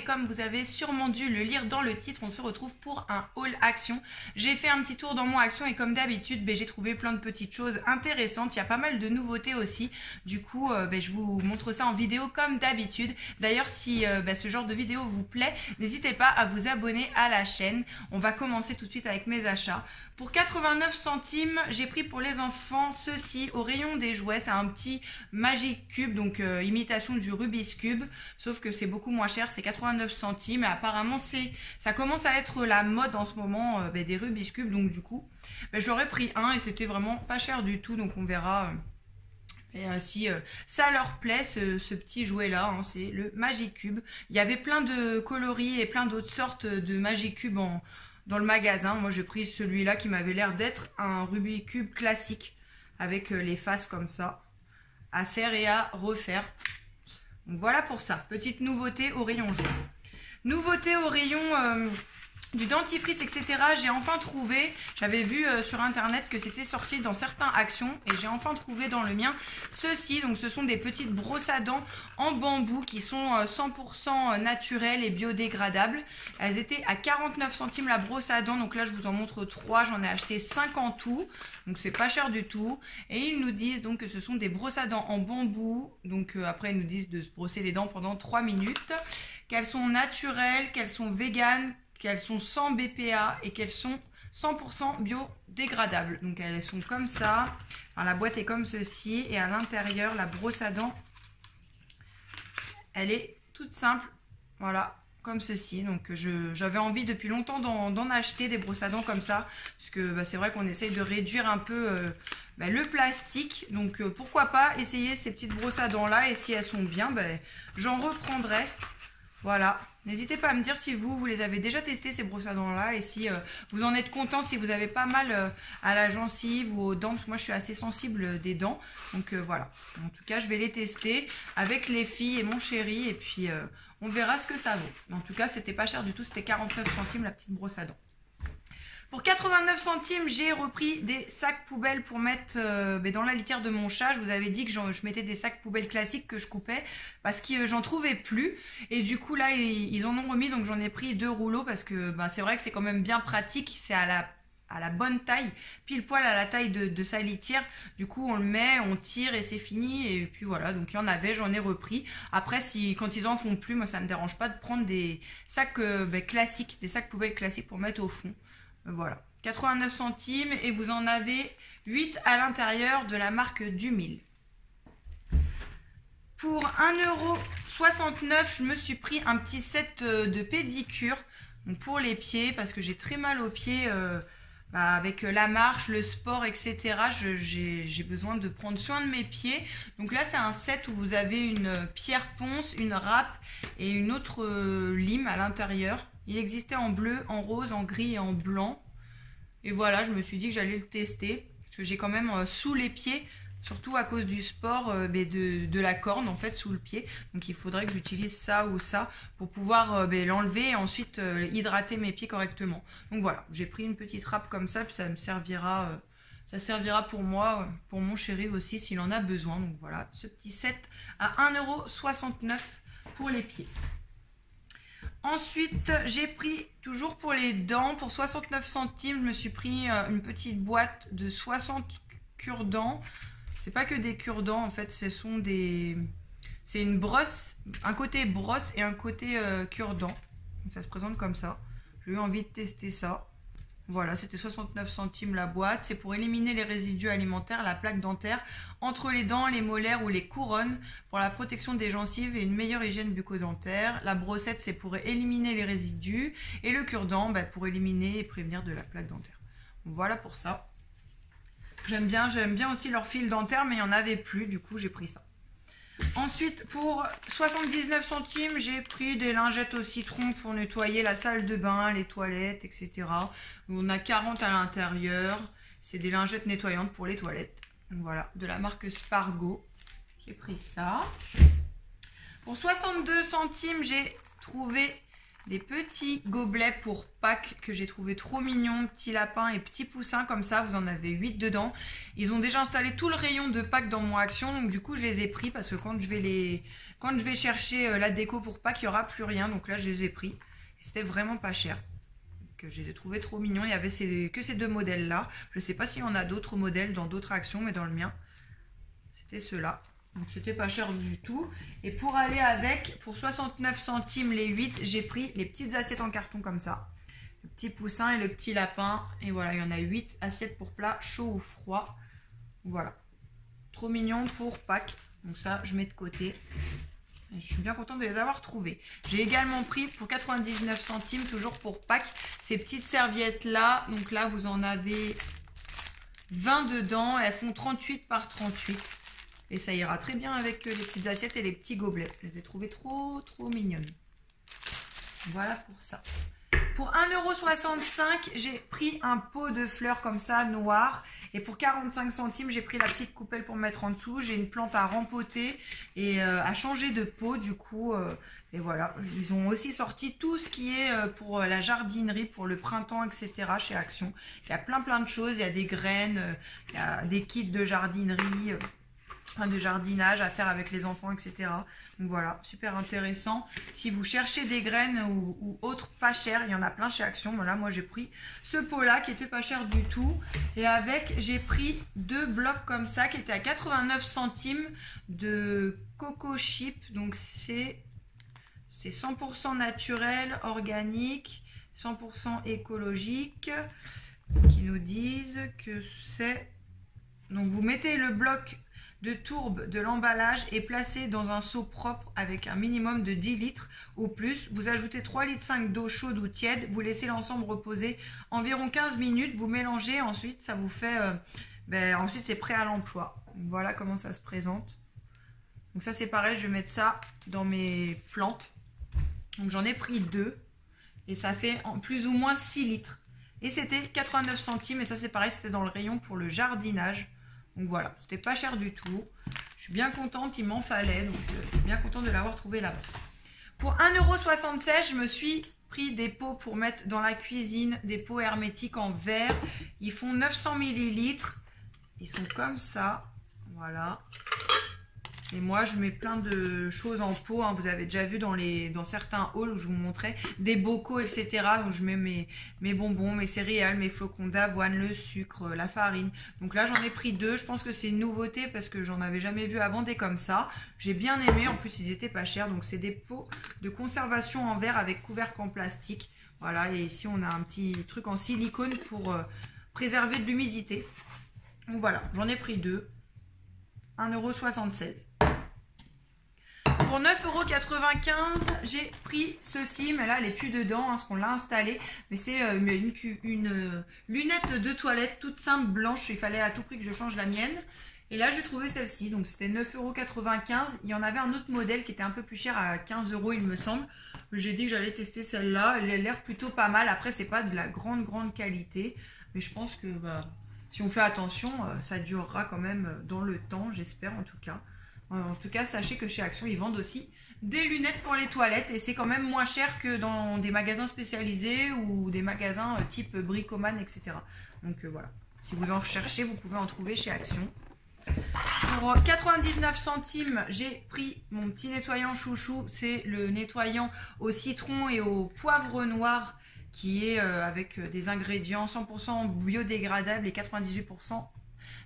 comme vous avez sûrement dû le lire dans le titre, on se retrouve pour un haul action. J'ai fait un petit tour dans mon action et comme d'habitude, j'ai trouvé plein de petites choses intéressantes. Il y a pas mal de nouveautés aussi. Du coup, je vous montre ça en vidéo comme d'habitude. D'ailleurs, si ce genre de vidéo vous plaît, n'hésitez pas à vous abonner à la chaîne. On va commencer tout de suite avec mes achats. Pour 89 centimes, j'ai pris pour les enfants ceci au rayon des jouets. C'est un petit Magic Cube, donc imitation du Rubik's Cube, sauf que c'est beaucoup moins cher, c'est 89 centimes. Et apparemment, ça commence à être la mode en ce moment des Rubik's Cube, donc du coup, j'aurais pris un et c'était vraiment pas cher du tout, donc on verra. Si ça leur plaît, ce petit jouet là, hein, c'est le Magic Cube. Il y avait plein de coloris et plein d'autres sortes de Magic Cube dans le magasin. Moi j'ai pris celui-là qui m'avait l'air d'être un Rubik's Cube classique avec les faces comme ça à faire et à refaire. Donc voilà pour ça, petite nouveauté au rayon jouet. Nouveauté au rayon du dentifrice, etc. J'ai enfin trouvé, j'avais vu sur internet que c'était sorti dans certains actions et j'ai enfin trouvé dans le mien ceci. Donc ce sont des petites brosses à dents en bambou qui sont 100% naturelles et biodégradables. Elles étaient à 49 centimes la brosse à dents, donc là je vous en montre 3, j'en ai acheté 5 en tout, donc c'est pas cher du tout. Et ils nous disent donc que ce sont des brosses à dents en bambou, donc après ils nous disent de se brosser les dents pendant 3 minutes, qu'elles sont naturelles, qu'elles sont véganes, qu'elles sont sans BPA et qu'elles sont 100% biodégradables. Donc elles sont comme ça, enfin, la boîte est comme ceci et à l'intérieur la brosse à dents elle est toute simple, voilà, comme ceci. Donc j'avais envie depuis longtemps d'en acheter des brosses à dents comme ça, parce que c'est vrai qu'on essaye de réduire un peu le plastique, donc pourquoi pas essayer ces petites brosses à dents là, et si elles sont bien, j'en reprendrai. Voilà, n'hésitez pas à me dire si vous les avez déjà testé ces brosses à dents là, et si vous en êtes content, si vous avez pas mal à la gencive ou aux dents, parce que moi je suis assez sensible des dents, donc voilà. En tout cas je vais les tester avec les filles et mon chéri, et puis on verra ce que ça vaut. En tout cas c'était pas cher du tout, c'était 49 centimes la petite brosse à dents. Pour 89 centimes, j'ai repris des sacs poubelles pour mettre dans la litière de mon chat. Je vous avais dit que je mettais des sacs poubelles classiques que je coupais parce que j'en trouvais plus. Et du coup, là, ils en ont remis, donc j'en ai pris 2 rouleaux parce que c'est vrai que c'est quand même bien pratique. C'est à la bonne taille, pile poil à la taille de sa litière. Du coup, on le met, on tire et c'est fini. Et puis voilà, donc il y en avait, j'en ai repris. Après, quand ils en font plus, moi, ça me dérange pas de prendre des sacs classiques, des sacs poubelles classiques pour mettre au fond. Voilà, 89 centimes et vous en avez 8 à l'intérieur de la marque Dumil. Pour 1,69 €, je me suis pris un petit set de pédicure pour les pieds parce que j'ai très mal aux pieds avec la marche, le sport, etc. J'ai besoin de prendre soin de mes pieds. Donc là, c'est un set où vous avez une pierre ponce, une râpe et une autre lime à l'intérieur. Il existait en bleu, en rose, en gris et en blanc. Et voilà, je me suis dit que j'allais le tester. Parce que j'ai quand même sous les pieds, surtout à cause du sport, de la corne en fait sous le pied. Donc il faudrait que j'utilise ça ou ça pour pouvoir l'enlever et ensuite hydrater mes pieds correctement. Donc voilà, j'ai pris une petite râpe comme ça, puis ça me servira. Ça servira pour moi, pour mon chéri aussi s'il en a besoin. Donc voilà, ce petit set à 1,69 € pour les pieds. Ensuite, j'ai pris, toujours pour les dents, pour 69 centimes, je me suis pris une petite boîte de 60 cure-dents. C'est pas que des cure-dents, en fait, ce sont des... C'est une brosse, un côté brosse et un côté cure-dents. Ça se présente comme ça. J'ai eu envie de tester ça. Voilà, c'était 69 centimes la boîte. C'est pour éliminer les résidus alimentaires, la plaque dentaire entre les dents, les molaires ou les couronnes, pour la protection des gencives et une meilleure hygiène bucco-dentaire. La brossette, c'est pour éliminer les résidus. Et le cure-dent, pour éliminer et prévenir de la plaque dentaire. Voilà pour ça. J'aime bien aussi leur fil dentaire, mais il n'y en avait plus, du coup j'ai pris ça. Ensuite, pour 79 centimes, j'ai pris des lingettes au citron pour nettoyer la salle de bain, les toilettes, etc. On a 40 à l'intérieur. C'est des lingettes nettoyantes pour les toilettes. Donc voilà, de la marque Spargo. J'ai pris ça. Pour 62 centimes, j'ai trouvé des petits gobelets pour Pâques que j'ai trouvé trop mignons, petits lapins et petits poussins comme ça, vous en avez 8 dedans. Ils ont déjà installé tout le rayon de Pâques dans mon Action, donc du coup je les ai pris parce que quand je vais chercher la déco pour Pâques, il n'y aura plus rien, donc là je les ai pris. Et c'était vraiment pas cher. Que je les ai trouvés trop mignons. Il y avait que ces deux modèles là. Je sais pas s'il y en a d'autres modèles dans d'autres Actions, mais dans le mien c'était ceux-là. Donc c'était pas cher du tout. Et pour aller avec, pour 69 centimes les 8, j'ai pris les petites assiettes en carton comme ça. Le petit poussin et le petit lapin. Et voilà, il y en a 8 assiettes pour plat chaud ou froid. Voilà. Trop mignon pour Pâques. Donc ça, je mets de côté. Et je suis bien contente de les avoir trouvés. J'ai également pris pour 99 centimes, toujours pour Pâques, ces petites serviettes là. Donc là, vous en avez 20 dedans. Elles font 38 par 38. Et ça ira très bien avec les petites assiettes et les petits gobelets. Je les ai trouvées trop mignonnes. Voilà pour ça. Pour 1,65 €, j'ai pris un pot de fleurs comme ça, noir. Et pour 45 centimes, j'ai pris la petite coupelle pour mettre en dessous. J'ai une plante à rempoter et à changer de pot du coup. Et voilà, ils ont aussi sorti tout ce qui est pour la jardinerie, pour le printemps, etc. chez Action. Il y a plein de choses. Il y a des graines, il y a des kits de jardinerie. De jardinage à faire avec les enfants, etc. Donc voilà, super intéressant. Si vous cherchez des graines ou autres pas chères, il y en a plein chez Action. Voilà, moi j'ai pris ce pot-là qui était pas cher du tout. Et avec, j'ai pris 2 blocs comme ça qui étaient à 89 centimes de Coco Chip. Donc c'est 100% naturel, organique, 100% écologique. Qui nous disent que c'est... Donc vous mettez le bloc de tourbe de l'emballage est placé dans un seau propre avec un minimum de 10 litres ou plus. Vous ajoutez 3,5 litres d'eau chaude ou tiède. Vous laissez l'ensemble reposer environ 15 minutes. Vous mélangez. Ensuite, ça vous fait... ensuite, c'est prêt à l'emploi. Voilà comment ça se présente. Donc ça, c'est pareil. Je vais mettre ça dans mes plantes. Donc j'en ai pris 2. Et ça fait plus ou moins 6 litres. Et c'était 89 centimes. Et ça, c'est pareil. C'était dans le rayon pour le jardinage. Donc voilà, c'était pas cher du tout. Je suis bien contente, il m'en fallait. Donc je suis bien contente de l'avoir trouvé là-bas. Pour 1,76 €, je me suis pris des pots pour mettre dans la cuisine. Des pots hermétiques en verre. Ils font 900 ml. Ils sont comme ça. Voilà. Et moi, je mets plein de choses en pot. Hein. Vous avez déjà vu dans certains hauls où je vous montrais des bocaux, etc. Donc, je mets mes bonbons, mes céréales, mes flocons d'avoine, le sucre, la farine. Donc là, j'en ai pris 2. Je pense que c'est une nouveauté parce que j'en avais jamais vu avant des comme ça. J'ai bien aimé. En plus, ils étaient pas chers. Donc, c'est des pots de conservation en verre avec couvercle en plastique. Voilà. Et ici, on a un petit truc en silicone pour préserver de l'humidité. Donc voilà, j'en ai pris 2. 1,76 €. Pour 9,95 €, j'ai pris ceci, mais là elle n'est plus dedans, hein, parce qu'on l'a installé. Mais c'est une lunette de toilette toute simple, blanche. Il fallait à tout prix que je change la mienne. Et là j'ai trouvé celle-ci, donc c'était 9,95 €. Il y en avait un autre modèle qui était un peu plus cher à 15 € il me semble. J'ai dit que j'allais tester celle-là. Elle a l'air plutôt pas mal. Après c'est pas de la grande qualité, mais je pense que si on fait attention, ça durera quand même dans le temps, j'espère en tout cas. En tout cas, sachez que chez Action, ils vendent aussi des lunettes pour les toilettes et c'est quand même moins cher que dans des magasins spécialisés ou des magasins type Bricoman, etc. Donc voilà, si vous en recherchez, vous pouvez en trouver chez Action. Pour 99 centimes, j'ai pris mon petit nettoyant chouchou. C'est le nettoyant au citron et au poivre noir qui est avec des ingrédients 100% biodégradables et 98%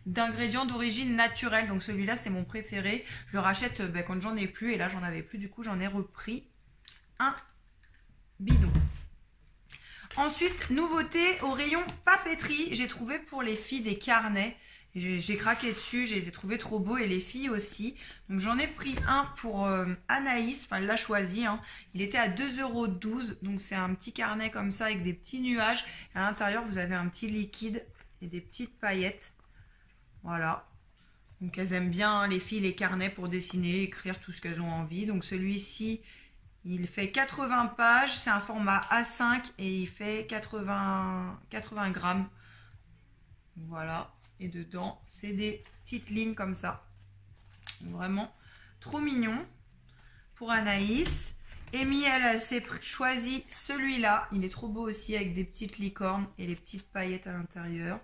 d'ingrédients d'origine naturelle. Donc celui-là, c'est mon préféré. Je le rachète quand j'en ai plus. Et là, j'en avais plus. Du coup, j'en ai repris un bidon. Ensuite, nouveauté au rayon papeterie. J'ai trouvé pour les filles des carnets. J'ai craqué dessus, je les ai trouvés trop beaux et les filles aussi. Donc j'en ai pris un pour Anaïs, enfin elle l'a choisi. Hein. Il était à 2,12 €. Donc c'est un petit carnet comme ça avec des petits nuages. À l'intérieur vous avez un petit liquide et des petites paillettes. Voilà. Donc elles aiment bien les filles les carnets pour dessiner, écrire tout ce qu'elles ont envie. Donc celui-ci il fait 80 pages, c'est un format A5 et il fait 80 grammes. Voilà. Et dedans, c'est des petites lignes comme ça. Vraiment trop mignon pour Anaïs. Amy, elle s'est choisi celui-là. Il est trop beau aussi avec des petites licornes et les petites paillettes à l'intérieur.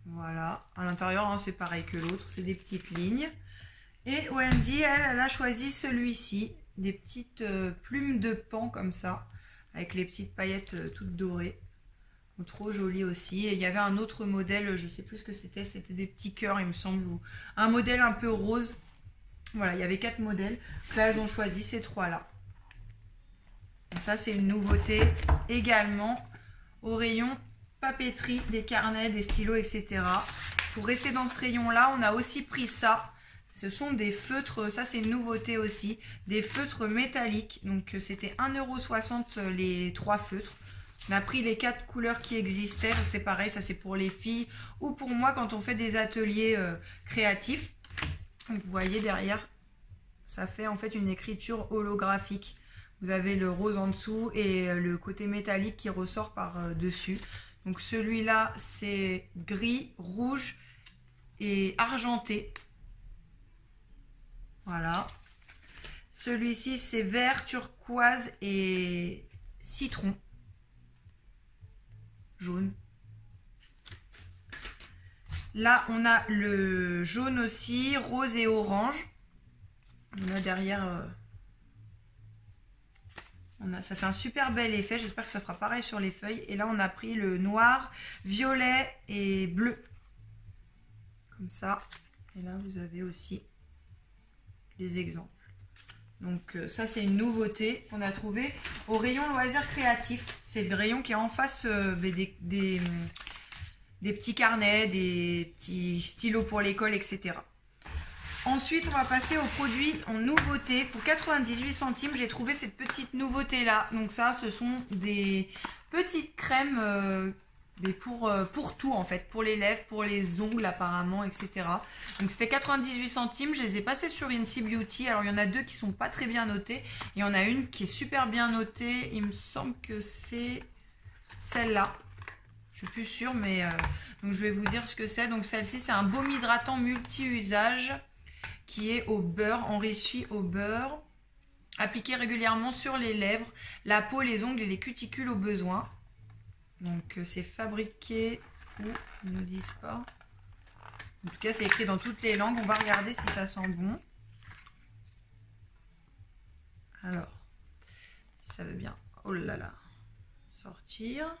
Voilà. À l'intérieur, hein, c'est pareil que l'autre. C'est des petites lignes. Et Wendy, elle a choisi celui-ci. Des petites plumes de paon comme ça. Avec les petites paillettes toutes dorées. Trop joli aussi. Et il y avait un autre modèle, je sais plus ce que c'était. C'était des petits cœurs, il me semble. Ou un modèle un peu rose. Voilà, il y avait 4 modèles. Là, elles ont choisi ces 3-là. Ça, c'est une nouveauté également au rayon papeterie, des carnets, des stylos, etc. Pour rester dans ce rayon-là, on a aussi pris ça. Ce sont des feutres, ça c'est une nouveauté aussi, des feutres métalliques. Donc, c'était 1,60 € les 3 feutres. On a pris les 4 couleurs qui existaient. C'est pareil, ça c'est pour les filles ou pour moi quand on fait des ateliers créatifs. Donc vous voyez derrière, ça fait en fait une écriture holographique. Vous avez le rose en dessous et le côté métallique qui ressort par dessus. Donc celui-là c'est gris, rouge et argenté. Voilà. Celui-ci c'est vert, turquoise et citron. Jaune. Là, on a le jaune aussi, rose et orange. On a derrière, ça fait un super bel effet. J'espère que ça fera pareil sur les feuilles. Et là, on a pris le noir, violet et bleu. Comme ça. Et là, vous avez aussi les exemples. Donc ça, c'est une nouveauté qu'on a trouvée au rayon loisirs créatifs. C'est le rayon qui est en face des petits carnets, des petits stylos pour l'école, etc. Ensuite, on va passer aux produits en nouveauté. Pour 98 centimes, j'ai trouvé cette petite nouveauté-là. Donc ça, ce sont des petites crèmes mais pour tout en fait. Pour les lèvres, pour les ongles apparemment, etc. Donc c'était 98 centimes. Je les ai passées sur Vinci Beauty. Alors il y en a 2 qui sont pas très bien notées. Il y en a une qui est super bien notée. Il me semble que c'est celle-là. Je suis plus sûre, mais donc je vais vous dire ce que c'est. Donc celle-ci, c'est un baume hydratant multi-usage qui est au beurre, enrichi au beurre, appliqué régulièrement sur les lèvres, la peau, les ongles et les cuticules au besoin. Donc c'est fabriqué où ils ne nous disent pas. En tout cas, c'est écrit dans toutes les langues. On va regarder si ça sent bon. Alors, si ça veut bien, oh là là, sortir.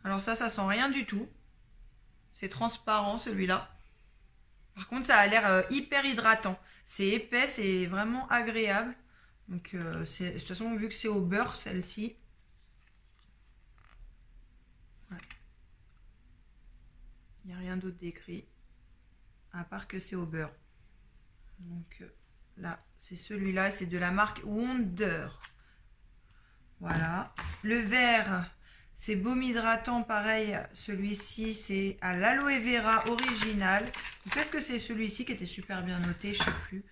Alors ça sent rien du tout. C'est transparent celui-là. Par contre, ça a l'air hyper hydratant. C'est épais, c'est vraiment agréable. Donc, de toute façon, vu que c'est au beurre, celle-ci. Ouais. Il n'y a rien d'autre décrit. À part que c'est au beurre. Donc, là, c'est celui-là. C'est de la marque Wonder. Voilà. Le vert... c'est baume hydratant, pareil, celui-ci c'est à l'aloe vera original. Peut-être que c'est celui-ci qui était super bien noté, je sais plus.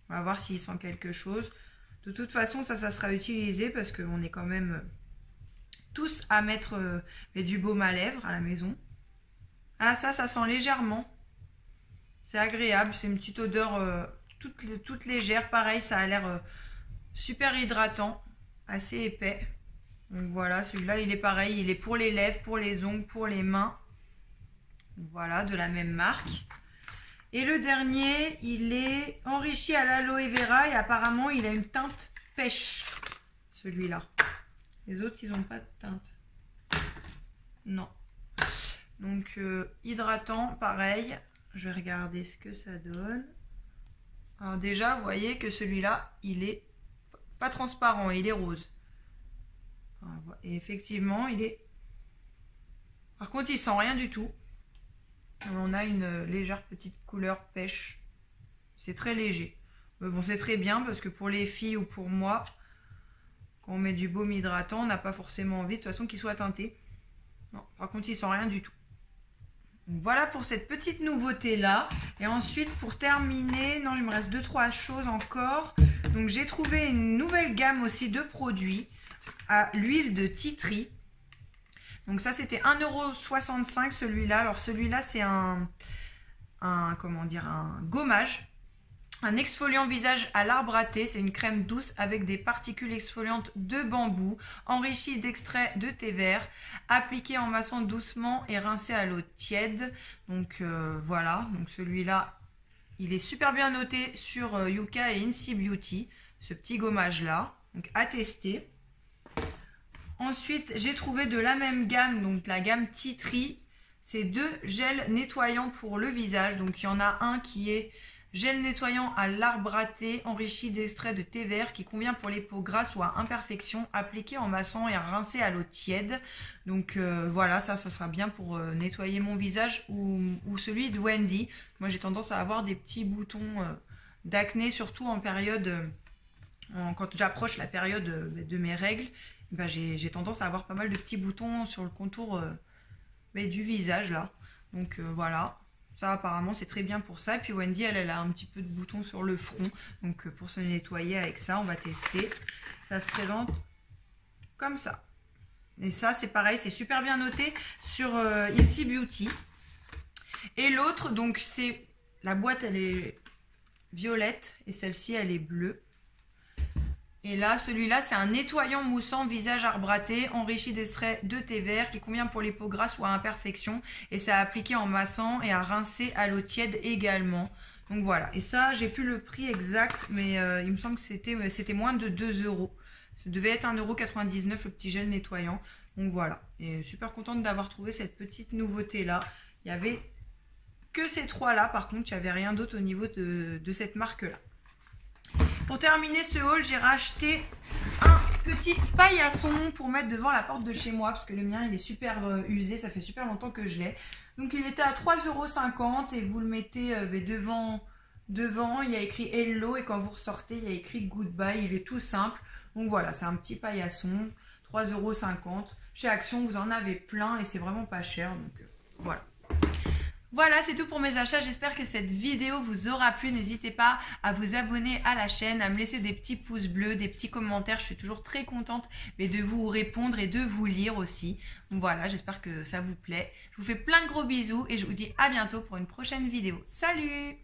On va voir s'il sent quelque chose. De toute façon, ça sera utilisé parce qu'on est quand même tous à mettre du baume à lèvres à la maison. Ah ça sent légèrement. C'est agréable, c'est une petite odeur toute légère. Pareil, ça a l'air super hydratant, assez épais. Donc voilà, celui-là, il est pareil, il est pour les lèvres, pour les ongles, pour les mains. Voilà, de la même marque. Et le dernier, il est enrichi à l'aloe vera et apparemment, il a une teinte pêche, celui-là. Les autres, ils n'ont pas de teinte. Non. Donc, hydratant, pareil. Je vais regarder ce que ça donne. Alors déjà, vous voyez que celui-là, il est pas transparent, il est rose. Et effectivement, il est... Par contre, il sent rien du tout. On a une légère petite couleur pêche. C'est très léger. Mais bon, c'est très bien parce que pour les filles ou pour moi, quand on met du baume hydratant, on n'a pas forcément envie de toute façon qu'il soit teinté. Non, par contre, il sent rien du tout. Donc, voilà pour cette petite nouveauté-là. Et ensuite, pour terminer, non, il me reste 2-3 choses encore. Donc, j'ai trouvé une nouvelle gamme aussi de produits à l'huile de tea tree. Donc ça, c'était 1,65 € celui-là. Alors celui-là, c'est un comment dire, un gommage. Un exfoliant visage à l'arbre à thé, c'est une crème douce avec des particules exfoliantes de bambou, enrichie d'extrait de thé vert, appliqué en massant doucement et rincé à l'eau tiède. Donc voilà, donc celui-là, il est super bien noté sur Yuka et Incy Beauty, ce petit gommage là, donc à tester. Ensuite, j'ai trouvé de la même gamme, donc la gamme Tea Tree, c'est 2 gels nettoyants pour le visage. Donc il y en a un qui est gel nettoyant à l'arbre à thé, enrichi d'extrait de thé vert, qui convient pour les peaux grasses ou à imperfection, appliqué en massant et à rincer à l'eau tiède. Donc voilà, ça sera bien pour nettoyer mon visage ou celui de Wendy. Moi j'ai tendance à avoir des petits boutons d'acné, surtout en période, quand j'approche la période de mes règles. Ben, j'ai tendance à avoir pas mal de petits boutons sur le contour du visage là. Donc voilà. Ça apparemment c'est très bien pour ça. Et puis Wendy elle a un petit peu de boutons sur le front. Donc pour se nettoyer avec ça, on va tester. Ça se présente comme ça. Et ça c'est pareil, c'est super bien noté sur Incy Beauty. Et l'autre, donc c'est la boîte, elle est violette et celle-ci elle est bleue. Et là, celui-là, c'est un nettoyant moussant visage arbre à thé, enrichi d'extrait de thé vert, qui convient pour les peaux grasses ou à imperfection. Et c'est à appliquer en massant et à rincer à l'eau tiède également. Donc voilà. Et ça, j'ai plus le prix exact, mais il me semble que c'était moins de 2 €. Ça devait être 1,99 € le petit gel nettoyant. Donc voilà. Et super contente d'avoir trouvé cette petite nouveauté-là. Il y avait que ces 3-là. Par contre, il n'y avait rien d'autre au niveau de cette marque-là. Pour terminer ce haul, j'ai racheté un petit paillasson pour mettre devant la porte de chez moi parce que le mien il est super usé, ça fait super longtemps que je l'ai. Donc il était à 3,50 € et vous le mettez devant, il y a écrit Hello et quand vous ressortez il y a écrit Goodbye, il est tout simple. Donc voilà, c'est un petit paillasson, 3,50 €. Chez Action vous en avez plein et c'est vraiment pas cher, donc voilà. Voilà, c'est tout pour mes achats. J'espère que cette vidéo vous aura plu. N'hésitez pas à vous abonner à la chaîne, à me laisser des petits pouces bleus, des petits commentaires. Je suis toujours très contente de vous répondre et de vous lire aussi. Donc voilà, j'espère que ça vous plaît. Je vous fais plein de gros bisous et je vous dis à bientôt pour une prochaine vidéo. Salut!